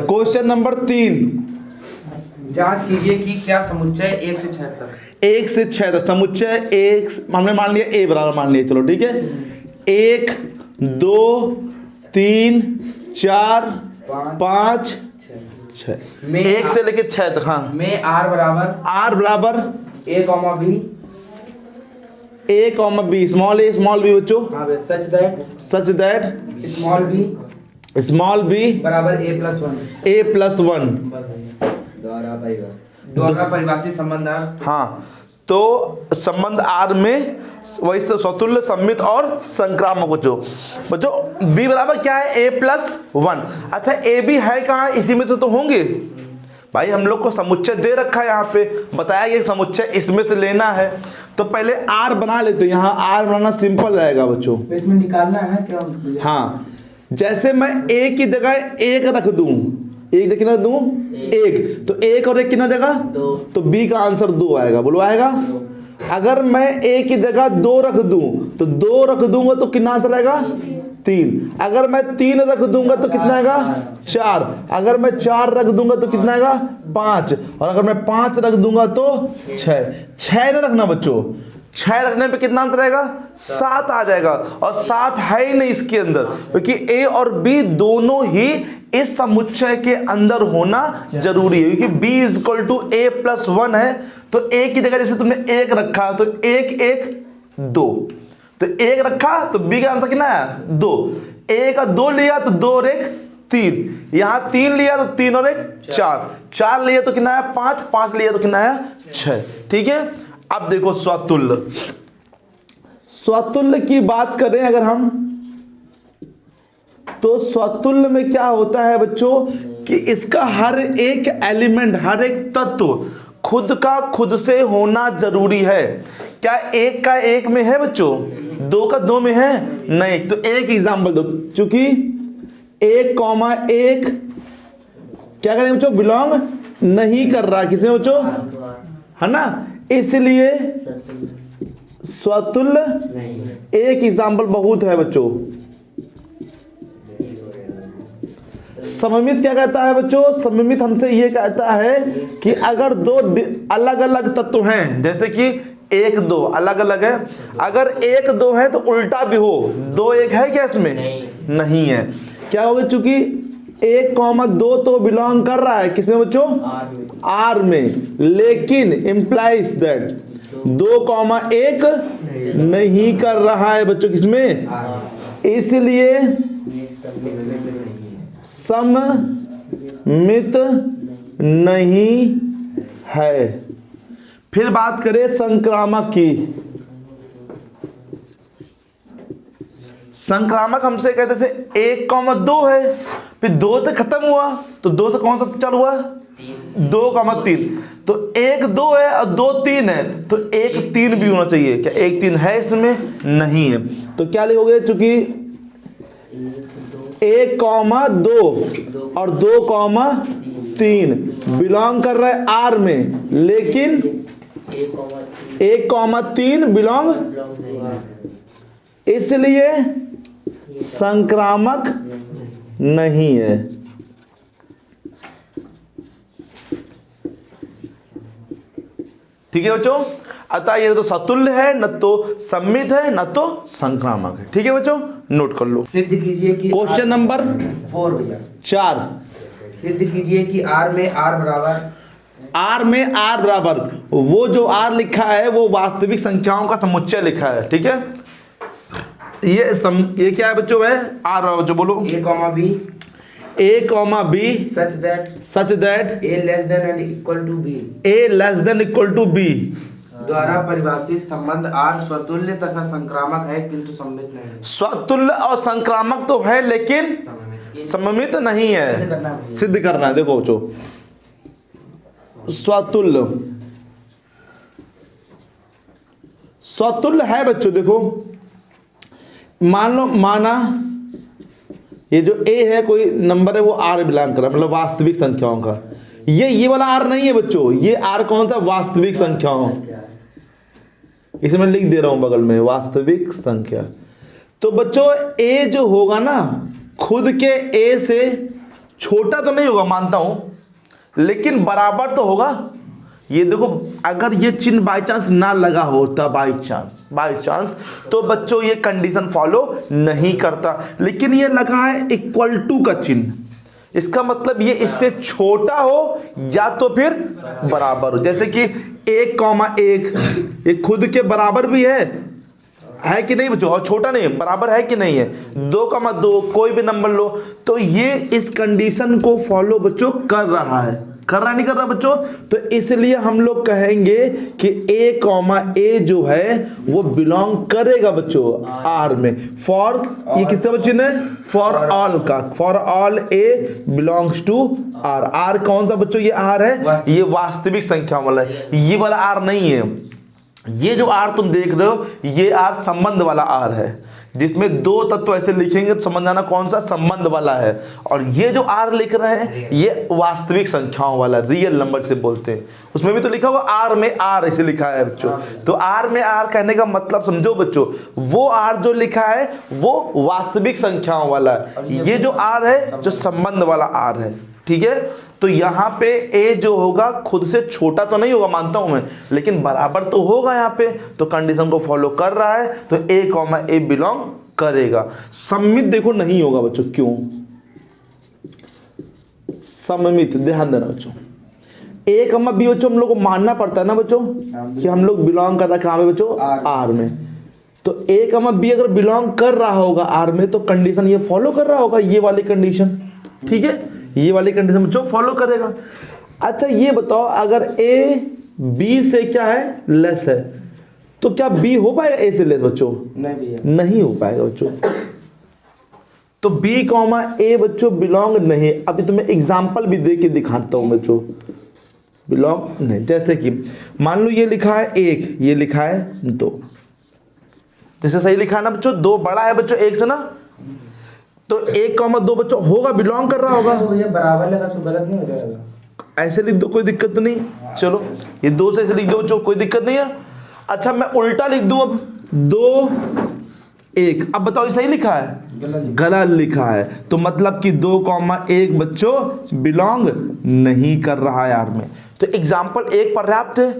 Question number 3, जांच कीजिए कि क्या समुच्चय 1 से 6 तक 1 से 6 तक समुच्चय एक हमने मान लिया ए बराबर मान लिया, चलो ठीक है। 1 2 3 4 5 6 1 से लेके 6 तक। हाँ में आर बराबर A comma B a comma B, small A small B बच्चों, सच दैट स्मॉल बी बराबर a+1 द्वारा परिभाषित संबंध R। हाँ, तो संबंध आर में वही स्वतुल्य, सम्मित और संक्रामक बच्चों b बराबर क्या है a+1। अच्छा ए बी है कहाँ, इसी में तो होंगे भाई। हम लोग को समुच्चय दे रखा है, यहाँ पे बताया गया समुच्चय इसमें से लेना है, तो पहले आर बना लेते हैं। यहाँ आर बनाना सिंपल रहेगा बच्चों, इसमें निकालना है ना क्या। हाँ, जैसे मैं ए की जगह 1 रख दूं, एक कितना दूं 1, तो 1 और 1 कितना जगह 2, तो बी का आंसर 2 आएगा। बोलो आएगा। अगर मैं ए की जगह 2 रख दूं तो 2 रख दूंगा तो कितना आंसर आएगा 3। अगर मैं 3 रख दूंगा तो कितना आएगा 4। अगर मैं 4 रख दूंगा तो कितना आएगा 5। और अगर मैं 5 रख दूंगा तो 6 न रखना बच्चों, 6 रखने पे कितना आंसर आएगा 7 आ जाएगा। और 7 है ही नहीं इसके अंदर, क्योंकि ए और बी दोनों ही इस समुच्चय के अंदर होना जरूरी है, क्योंकि b = a+1 है। तो a की जगह जैसे तुमने 1 रखा तो 1 1 2, तो 1 रखा तो b का आंसर कितना है 2। a का 2 लिया तो 2 और 1 3, यहाँ 3 लिया तो 3 और 1 4, 4 लिया तो कितना है 5, 5 लिया तो कितना है 6। ठीक है, अब देखो स्वतुल्य की बात करें अगर हम, तो स्वतुल्य में क्या होता है बच्चों कि इसका हर एक एलिमेंट, हर एक तत्व खुद का खुद से होना जरूरी है। क्या 1 का 1 में है बच्चों, 2 का 2 में है नहीं। तो एक एग्जांपल दो, चूंकि 1,1 क्या करें बच्चों, बिलोंग नहीं कर रहा किसी में बच्चों, है ना, इसलिए स्वतुल्य एक एग्जांपल बहुत है बच्चों। सममित क्या कहता है बच्चों, सममित हमसे ये कहता है कि अगर 2 अलग अलग तत्व हैं, जैसे कि 1 2 अलग अलग है, अगर 1 2 है तो उल्टा भी हो, 2 1 है क्या इसमें नहीं है। क्या होगा, चूंकि 1,2 तो बिलोंग कर रहा है किसमें बच्चों, आर में, लेकिन इंप्लाइज दैट 2,1 नहीं कर रहा है बच्चों किसमें, इसलिए सममित नहीं है। फिर बात करें संक्रामक की। संक्रामक हमसे कहते थे 1,2 है, फिर 2 से खत्म हुआ तो 2 से कौन सा चालू हुआ 2,3, तो 1 2 है और 2 3 है, तो 1 3 भी होना चाहिए। क्या 1 3 है इसमें नहीं है, तो क्या लिखोगे, चूंकि 1,2 और 2,3 बिलोंग कर रहा है आर में, लेकिन 1,3 बिलोंग, इसलिए संक्रामक नहीं है। ठीक है बच्चों, अतः ये न तो सतुल्य है, न तो सम्मित है, न तो संक्रामक है। ठीक है बच्चों, नोट कर लो। सिद्ध कीजिए कि क्वेश्चन नंबर 4 भैया 4, सिद्ध कीजिए कि आर में आर बराबर, वो जो आर लिखा है वो वास्तविक संख्याओं का समुच्चय लिखा है। ठीक है, ये क्या है बच्चों, है आर बराबर, जो बोलो a, b such that a less than and equal to b द्वारा परिभाषित संबंध आर स्वतुल्य तथा संक्रामक है किंतु सम्मित नहीं। स्वतुल्य और संक्रामक तो है लेकिन सममित नहीं है, सिद्ध करना है। देखो बच्चों, स्वतुल्य है बच्चों, देखो माना ये जो a है कोई नंबर है, वो r बिलोंग कर रहा है, मतलब वास्तविक संख्याओं का। ये वाला r नहीं है बच्चों, ये r कौन सा, वास्तविक संख्याओं, इसे मैं लिख दे रहा हूं बगल में, वास्तविक संख्या। तो बच्चों a जो होगा ना, खुद के a से छोटा तो नहीं होगा मानता हूं, लेकिन बराबर तो होगा। ये देखो, अगर ये चिन्ह बाई चांस ना लगा होता, बाई चांस, तो बच्चों ये कंडीशन फॉलो नहीं करता। लेकिन ये लगा है इक्वल टू का चिन्ह, इसका मतलब ये इससे छोटा हो या तो फिर बराबर हो। जैसे कि 1,1 ये खुद के बराबर भी है कि नहीं बच्चों, और छोटा नहीं है, बराबर है कि नहीं है। 2,2 कोई भी नंबर लो, तो ये इस कंडीशन को फॉलो बच्चों कर रहा है, कर रहा नहीं कर रहा बच्चों। तो इसलिए हम लोग कहेंगे कि A, जो है वो बिलोंग करेगा बच्चों R में। फॉर ये किसका चिन्ह है, फॉर ऑल का, for all A belongs to R। R कौन सा बच्चों, ये R है, ये वास्तविक संख्या वाला है, ये वाला R नहीं है। ये जो R तुम देख रहे हो, ये R संबंध वाला R है, जिसमें दो तत्व ऐसे लिखेंगे तो समझ जाना कौन सा, संबंध वाला है। और ये जो R लिख रहे हैं, ये वास्तविक संख्याओं वाला, रियल नंबर से बोलते हैं। उसमें भी तो लिखा हुआ R में R ऐसे लिखा है बच्चों। तो R में R कहने का मतलब समझो बच्चों, वो R जो लिखा है वो वास्तविक संख्याओं वाला है, ये जो R है जो संबंध वाला R है। ठीक है, तो यहाँ पे A जो होगा खुद से छोटा तो नहीं होगा मानता हूं मैं, लेकिन बराबर तो होगा यहाँ पे, तो कंडीशन को फॉलो कर रहा है, तो A, बिलोंग करेगा। सममित देखो नहीं होगा बच्चों, क्यों सममित, ध्यान देना बच्चों। A, B बच्चों हम लोग को मानना पड़ता है ना बच्चों कि हम लोग बिलोंग कर रहा है कहाँ में बच्चों, R में। तो A, B अगर बिलोंग कर रहा होगा R में, तो कंडीशन ये फॉलो कर रहा होगा, ये वाली कंडीशन। ठीक है, ये वाली कंडीशन बच्चों फॉलो करेगा। अच्छा ये बताओ, अगर A B से क्या है, लेस है, तो क्या B हो पाएगा A से लेस बच्चों, नहीं हो पाएगा बच्चों। तो B, A बच्चों बिलोंग नहीं। अभी तुम्हें एग्जांपल भी दे के दिखाता हूं बच्चों, बिलोंग नहीं। जैसे कि मान लो ये लिखा है 1, ये लिखा है 2, जैसे सही लिखा है ना बच्चों, 2 बड़ा है बच्चों 1 से ना, तो 1,2 बच्चों होगा, बिलोंग कर रहा होगा। ये बराबर लगा तो गलत नहीं हो जाएगा, ऐसे लिख दो कोई दिक्कत तो नहीं। चलो ये 2 से ऐसे लिख दो बच्चों, कोई दिक्कत नहीं है। अच्छा मैं उल्टा लिख दूं, अब 2, 1, अब बताओ ये सही लिखा है, गलत लिखा है। तो मतलब कि 2,1 बच्चों बिलोंग नहीं कर रहा है R में। तो एग्जाम्पल 1 पर्याप्त है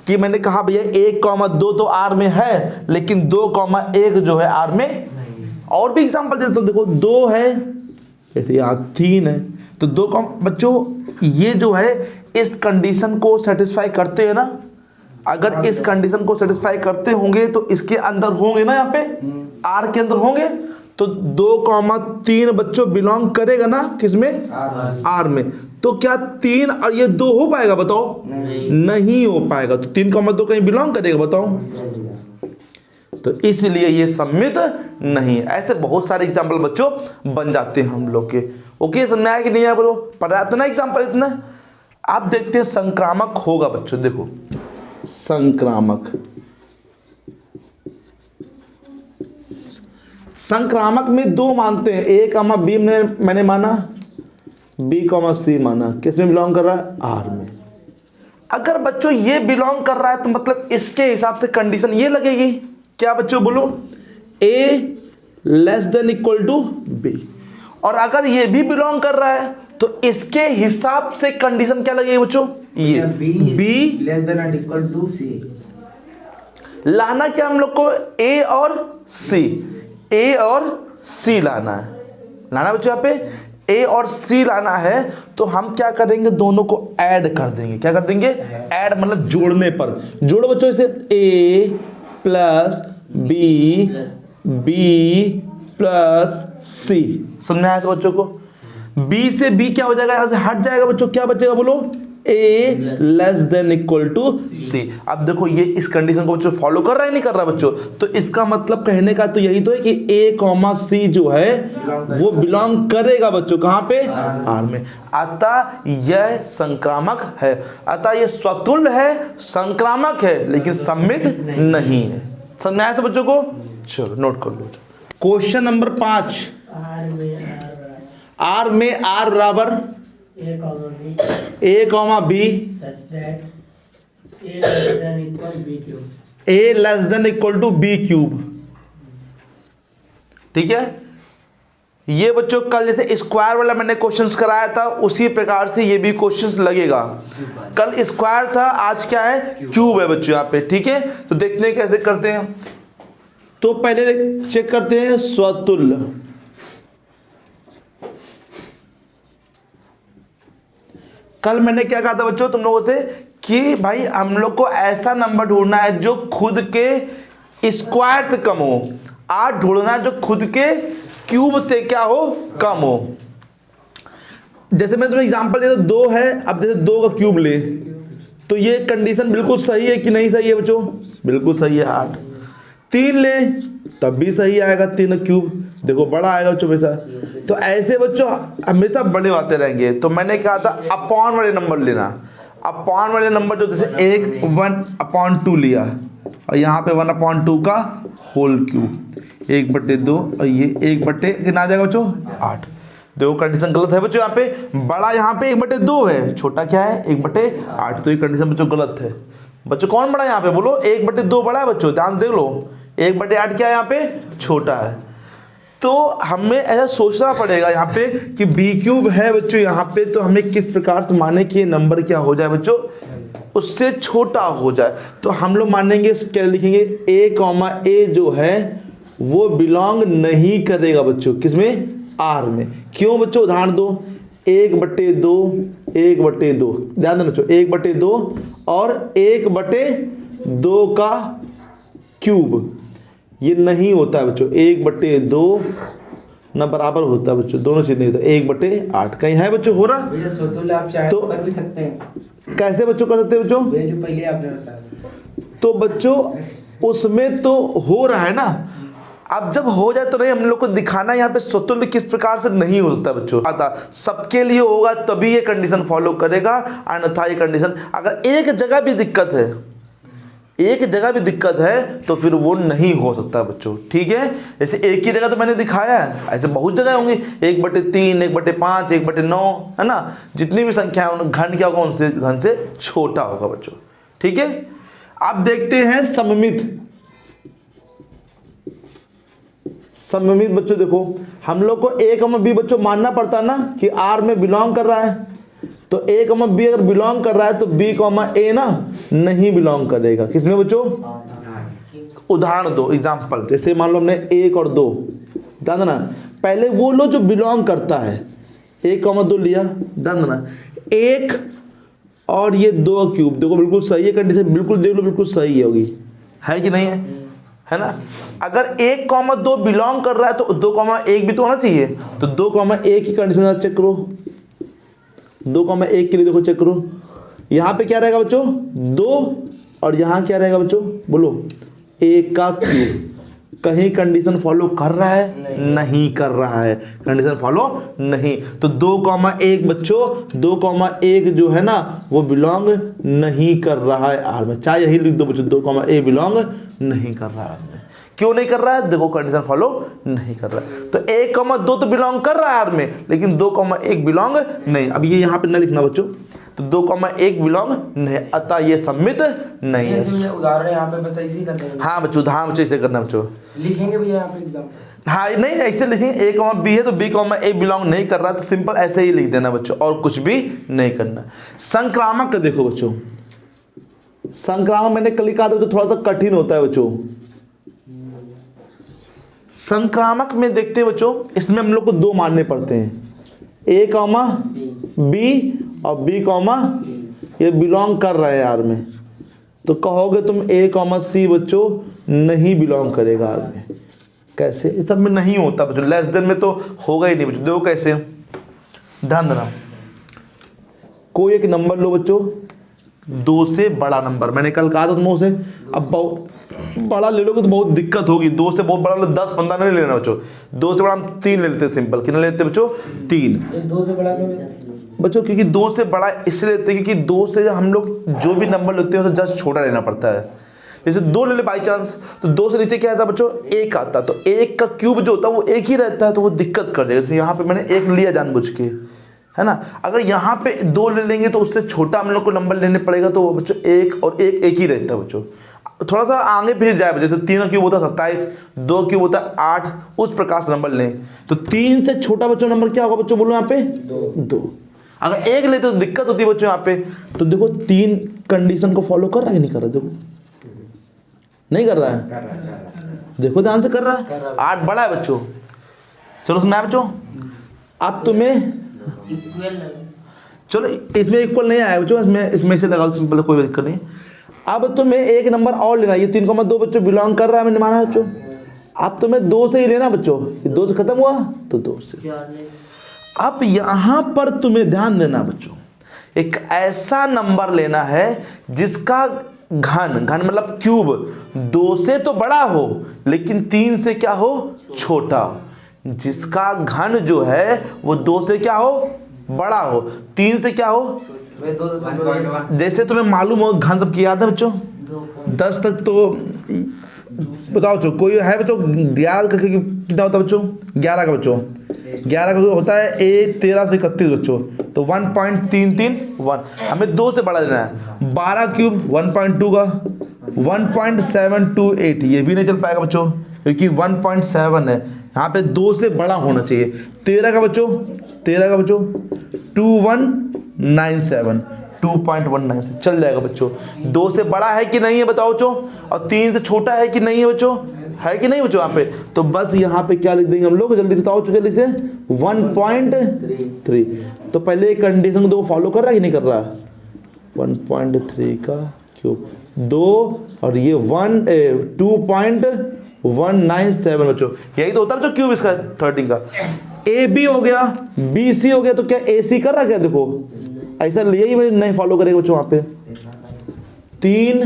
कि मैंने कहा भैया 1,2 तो R में है, लेकिन 2,1 जो है R में। और भी एग्जांपल देता हूं, देखो 2 है, जैसे यहाँ 3 है, तो 2 बच्चों ये जो है इस कंडीशन को सेटिस्फाई करते हैं ना। अगर इस कंडीशन को सेटिस्फाई करते होंगे तो इसके अंदर होंगे ना, यहाँ पे R के अंदर होंगे, तो 2,3 बच्चों बिलोंग करेगा ना किसमें, R में। तो क्या 3 और ये 2 हो पाएगा बताओ, नहीं हो पाएगा। तो 3,2 कहीं बिलोंग करेगा बताओ, तो इसलिए ये सम्मित नहीं है। ऐसे बहुत सारे एग्जांपल बच्चों बन जाते हैं हम लोग के। ओके, समझ आया कि नहीं है बोलो, पर्याप्त ना एग्जांपल इतना। आप देखते हैं संक्रामक होगा बच्चों, देखो संक्रामक में 2 मानते हैं, A, B मैंने माना, B, C माना, किस में बिलोंग कर रहा है, R में। अगर बच्चों ये बिलोंग कर रहा है तो मतलब इसके हिसाब से कंडीशन ये लगेगी, क्या बच्चों बोलो, A < B। और अगर ये भी बिलोंग कर रहा है तो इसके हिसाब से कंडीशन क्या लगेगी बच्चों, ये B < C। लाना क्या हम लोग को, A और C लाना है, लाना बच्चों यहाँ पे A और C लाना है। तो हम क्या करेंगे, दोनों को ऐड कर देंगे। क्या कर देंगे, ऐड मतलब जोड़ने पर। जोड़ो बच्चों इसे, A + B + C। समझ आया बच्चों को। B से B क्या हो जाएगा, यहां से हट जाएगा बच्चों, क्या बचेगा बोलो, A < C। अब देखो ये इस कंडीशन को बच्चों फॉलो कर रहा है नहीं कर रहा बच्चों, तो इसका मतलब कहने का तो यही तो है कि A, C जो है वो बिलोंग करेगा बच्चों कहां पे, R में। अतः यह संक्रामक है, अतः यह स्वतुल्य है, संक्रामक है, लेकिन सम्मित नहीं है। समझ आया सब बच्चों को। चलो नोट कर लो। क्वेश्चन नंबर 5, R में R बराबर A, B A < B cube. ठीक है, ये बच्चों कल जैसे स्क्वायर वाला मैंने क्वेश्चंस कराया था उसी प्रकार से ये भी क्वेश्चंस लगेगा। कल स्क्वायर था, आज क्या है, क्यूब है बच्चों यहाँ पे। ठीक है, तो देखते हैं कैसे करते हैं। तो पहले चेक करते हैं स्वतुल्य। कल मैंने क्या कहा था बच्चों तुम लोगों से कि भाई हम लोग को ऐसा नंबर ढूंढना है जो खुद के स्क्वायर से कम हो, 8 ढूंढना है जो खुद के क्यूब से क्या हो, कम हो। जैसे मैं तुम्हें एग्जांपल दे दूं, 2 है, अब जैसे 2 का क्यूब ले तो ये कंडीशन बिल्कुल सही है कि नहीं सही है बच्चों, बिल्कुल सही है। 8 3 ले तब भी सही आएगा, 3 का क्यूब देखो बड़ा आएगा बच्चों वैसा। तो ऐसे बच्चों हमेशा बड़े आते रहेंगे। तो मैंने कहा था अपॉन वाले नंबर लेना, अपॉन वाले नंबर जो जैसे 1/2 लिया और यहाँ पे 1/2 का होल क्यूब, 1/2 और ये 1/, कितना आ जाएगा बच्चों, 8। देखो कंडीशन गलत है बच्चों, यहाँ पे बड़ा यहाँ पे 1/2 है, छोटा क्या है 1/8। तो ये कंडीशन बच्चों गलत है। बच्चों कौन बड़ा है यहाँ पे, बोलो 1/2 बड़ा है बच्चों, ध्यान से देख लो। 1/8 क्या है यहाँ पे, छोटा है। तो हमें ऐसा सोचना पड़ेगा यहाँ पे कि बी क्यूब है बच्चों यहाँ पे, तो हमें किस प्रकार से माने कि ये नंबर क्या हो जाए बच्चों, उससे छोटा हो जाए। तो हम लोग मानेंगे, क्या लिखेंगे, a, जो है वो बिलोंग नहीं करेगा बच्चों, किसमें, आर में। क्यों बच्चों, उदाहरण दो, 1/2 ध्यान देना बच्चों, 1/2 और 1/2 का क्यूब, ये नहीं होता है बच्चों। 1/2 ना बराबर होता है बच्चों, दोनों चीज नहीं होता। 1/8 कहीं है बच्चों, हो रहा स्वतुल्य आप चाहे तो कर भी सकते हैं। कैसे बच्चों कर सकते हैं बच्चों, ये जो पहले आपने बताया तो बच्चों उसमें तो हो रहा है ना। अब जब हो जाए तो नहीं, हम लोग को दिखाना यहाँ पे स्वतुल्य किस प्रकार से नहीं हो सकता बच्चों। आता सबके लिए होगा तभी ये कंडीशन फॉलो करेगा, अन्यथा ये कंडीशन, अगर एक जगह भी दिक्कत है, एक जगह भी दिक्कत है तो फिर वो नहीं हो सकता बच्चों। ठीक है, जैसे एक ही जगह तो मैंने दिखाया है, ऐसे बहुत जगह होंगी, 1/3, 1/5, 1/9, है ना। जितनी भी संख्या है घन क्या होगा, उनसे घन से छोटा होगा बच्चों। ठीक है, अब देखते हैं सममित। सममित बच्चों देखो, हम लोग को a, b बच्चों मानना पड़ता है ना कि r में बिलोंग कर रहा है। तो a, b अगर बिलोंग कर रहा है तो b, a ना नहीं बिलोंग करेगा, किसमें बच्चों। उदाहरण दो, एग्जांपल, जैसे मान लो हमने 1 और 2, ध्यान देना, पहले वो लो जो बिलोंग करता है। 1, 2 लिया, ध्यान देना, 1 और ये 2 क्यूब, देखो बिल्कुल सही है कंडीशन, बिल्कुल देख लो, बिल्कुल सही है होगी, है कि नहीं है ना। अगर 1, 2 बिलोंग कर रहा है तो 2, 1 भी तो होना चाहिए। तो 2, 1 की कंडीशन चेक करो, 2, 1 के लिए देखो चेक करो, यहाँ पे क्या रहेगा बच्चों, 2 और यहाँ क्या रहेगा बच्चों, बोलो 1 का क्यूब। कहीं कंडीशन फॉलो कर रहा है, नहीं कर रहा है, कंडीशन फॉलो नहीं। तो 2, 1 बच्चों, 2, 1 जो है ना वो बिलोंग नहीं कर रहा है आर में, चाहे यही लिख दो बच्चों, 2, 1 बिलोंग नहीं कर रहा है आर में। क्यों नहीं कर रहा है, देखो कंडीशन फॉलो नहीं कर रहा है। तो 1, 2 तो बिलोंग कर रहा है आर में, लेकिन 2, 1 बिलोंग नहीं। अब ये यहाँ पे न लिखना बच्चों, तो 2, 1 बिलोंग नहीं, अतः ये सम्मित नहीं है। उदाहरण यहाँ पे बस ऐसे ही करते हैं। हाँ बच्चों, उदाहरण बच्चों इसे करना बच्चों, लिखेंगे भैया यहाँ पे एग्जांपल। हाँ नहीं ऐसे लिखेंगे, a, b है तो b, a बिलोंग नहीं कर रहा, तो सिंपल ऐसे ही लिख देना बच्चों, और कुछ भी नहीं करना। संक्रामक देखो बच्चों, संक्रामक मैंने कल कहा था तो थोड़ा सा कठिन होता है बच्चों। संक्रामक में देखते हैं बच्चों, इसमें हम लोग को 2 मानने पड़ते हैं, a, b और b, ये बिलोंग कर रहे हैं आर में। तो कहोगे तुम a, c बच्चों नहीं बिलोंग करेगा आर में, कैसे, इस सब में नहीं होता बच्चों, लेस देन में तो होगा ही नहीं बच्चों। देखो कैसे, ध्यान देना, कोई एक नंबर लो बच्चों, 2 से बड़ा नंबर, मैंने कल कहा था तुम से, अब बहुत बड़ा ले लोगे तो बहुत दिक्कत होगी। 2 से बहुत बड़ा 10, 15 नहीं लेना बच्चों, 2 से बड़ा हम 3 ले लेते हैं, सिंपल। कितना लेते हैं बच्चों, 3। 2 से बड़ा बच्चों क्योंकि 2 से बड़ा इसलिए लेते हैं क्योंकि 2 से हम लोग जो भी नंबर लेते हैं उसे जस्ट छोटा लेना पड़ता है। जैसे 2 ले ले बाई चांस, तो 2 से नीचे क्या आता है बच्चों, 1 आता, तो 1 का क्यूब जो होता है वो 1 ही रहता है, तो वो दिक्कत कर देगा। जैसे यहाँ पे मैंने 1 लिया जानबूझ के, है ना। अगर यहाँ पे 2 ले लेंगे तो उससे छोटा हम लोग को नंबर लेने पड़ेगा, तो वो बच्चों 1 और 1 ही रहता है बच्चों। थोड़ा सा आगे फिर जाए, जैसे 3 का क्यूब होता है 27, 2 क्यूब होता है 8, उस प्रकार से नंबर लें। तो 3 से छोटा बच्चों नंबर क्या होगा बच्चों, बोलो यहाँ पे 2। अगर 1 लेते तो दिक्कत होती है बच्चों यहाँ पे। तो देखो 3 कंडीशन को फॉलो कर रहा है कि नहीं कर रहा है, देखो नहीं कर रहा है, देखो ध्यान से कर रहा है। 8 बड़ा है बच्चों। चलो सुना बच्चों, अब तुम्हें चलो इसमें इक्वल नहीं आया बच्चों, इसमें से लगा सिंपल, कोई दिक्कत नहीं। अब तुम्हें एक नंबर और लेना, ये 3,2 बच्चों बिलोंग कर रहा है, मैंने माना बच्चों। अब तुम्हें 2 से ही लेना बच्चों, ये 2 से खत्म हुआ तो 2 से। अब यहां पर तुम्हें ध्यान देना बच्चों, एक ऐसा नंबर लेना है जिसका घन मतलब क्यूब 2 से तो बड़ा हो लेकिन 3 से क्या हो, छोटा हो। जिसका घन जो है वो 2 से क्या हो, बड़ा हो, 3 से क्या हो, जैसे तुम्हें मालूम हो घन सब की याद है बच्चों, 10 तक तो बताओ बच्चों, कोई है बच्चों 11 का कितना होता है बच्चों, 11 का बच्चों, 11 का होता है 13 से 31 बच्चों, तो 1.331, हमें 2 से बड़ा लेना है। 12 क्यूब 1.2 का 1.728, ये भी नहीं चल पाएगा बच्चों क्योंकि 1.7 है, यहाँ पे 2 से बड़ा होना चाहिए। 13 का बच्चों 2197, 2.19 से चल जाएगा बच्चों। 2 से बड़ा है कि नहीं है बताओ बच्चों, और 3 से छोटा है कि नहीं है बच्चों, है कि नहीं बच्चों यहाँ पे। तो बस यहाँ पे क्या लिख देंगे हम लोग, जल्दी से बताओ जल्दी से, 1.3। तो पहले एक कंडीशन को फॉलो कर रहा है कि नहीं कर रहा, 1.3 का क्यूब 2 और ये 2.197 बच्चों, यही तो होता है बच्चों क्यूब इसका 13 का। ए बी हो गया, बी सी हो गया, तो क्या ए सी कर रहा है क्या, देखो ऐसा लिया ही नहीं फॉलो करेगा बच्चों। वहां पे 3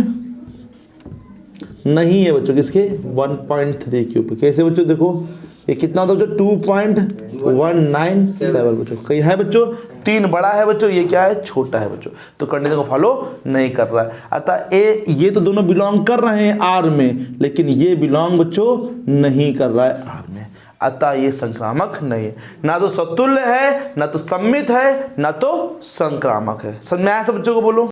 नहीं है बच्चों किसके, 1.3 क्यूब। कैसे बच्चों, देखो ये कितना होता है बच्चों, 2.197 बच्चों। कहीं है बच्चों 3 बड़ा है बच्चों, ये क्या है, छोटा है बच्चों, तो कंडीशन को फॉलो नहीं कर रहा है। अतः ये तो दोनों बिलोंग कर रहे हैं आर में, लेकिन ये बिलोंग बच्चों नहीं कर रहा है आर में, अतः ये संक्रामक नहीं है। ना तो सतुल्य है, ना तो सम्मित है, ना तो संक्रामक है। समझ में आया सब बच्चों को, बोलो।